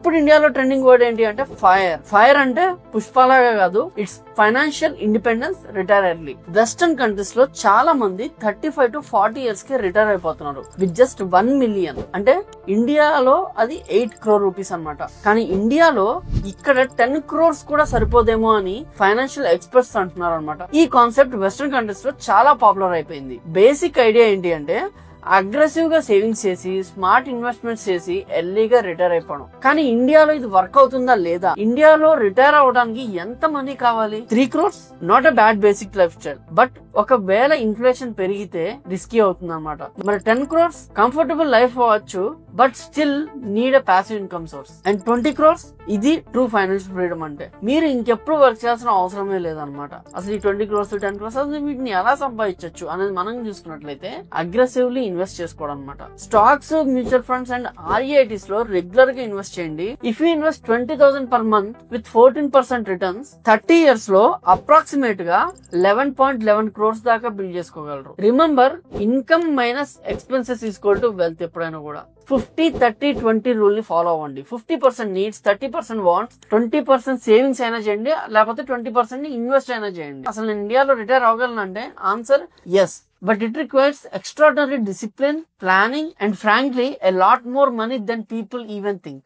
ఇప్పుడు ఇండియాలో trending word ఏంటి అంటే ఫైర్. ఫైర్ అంటే పుష్పలాగా కాదు, it's financial independence, retire early. Western countries లో చాలా మంది 35 to 40 years కి రిటైర్ అయిపోతున్నారు విత్ జస్ట్ 1 million. అంటే ఇండియాలో అది 8 crore రూపీస్ అనమాట. కానీ ఇండియాలో ఇక్కడ 10 crores కూడా సరిపోదేమో అని ఫైనాన్షియల్ ఎక్స్పర్ట్స్ అంటున్నారు అనమాట. ఈ కాన్సెప్ట్ వెస్టర్న్ కంట్రీస్ లో చాలా పాపులర్ అయిపోయింది. బేసిక్ ఐడియా ఏంటి అంటే అగ్రెసివ్ గా సేవింగ్స్ చేసి స్మార్ట్ ఇన్వెస్ట్మెంట్స్ చేసి ఎర్లీగా రిటైర్ అయిపోవడం. కానీ ఇండియాలో ఇది వర్క్ అవుతుందా లేదా? ఇండియాలో రిటైర్ అవడానికి ఎంత మనీ కావాలి? 3 crores not a bad basic life style, but ఒకవేళ ఇన్ఫ్లేషన్ పెరిగితే రిస్కీ అవుతుంది అనమాట. మరి 10 crores కంఫర్టబుల్ లైఫ్ అవ్వచ్చు, but still need a passive income source. And 20 crores ఇది ట్రూ ఫైనాన్షియల్ ఫ్రీడమ్. అంటే మీరు ఇంకెప్పుడు వర్క్ చేయాల్సిన అవసరమే లేదనమాట. అసలు ఈ 20 crores 10 crores అసలు వీటిని ఎలా సంపాదించవచ్చు అనేది మనం చూసుకున్నట్లయితే అగ్రెసివ్లీ ఇన్వెస్ట్ చేసుకోవడం అనమాట. Stocks, mutual funds and REITs లో రెగ్యులర్ గా ఇన్వెస్ట్ చేయండి. If you invest 20,000 per month with 14% returns, 30 years లో అప్రాక్సిమేట్ గా 11.11 crores దాకా బిల్డ్ చేసుకోగలరు. Remember, income minus expenses equal to wealth. ఎప్పుడైనా కూడా 50-30-20 రూల్ ని ఫాలో అవ్వండి. 50% నీడ్స్, 30% వాంట్స్, 20% సేవింగ్స్ అయినా చేయండి, లేకపోతే 20% ఇన్వెస్ట్ అయినా చేయండి. అసలు నేను ఇండియాలో రిటైర్ అవ్వగలనంటే answer yes, but it requires extraordinary discipline, planning, and frankly, a lot more money than people even think.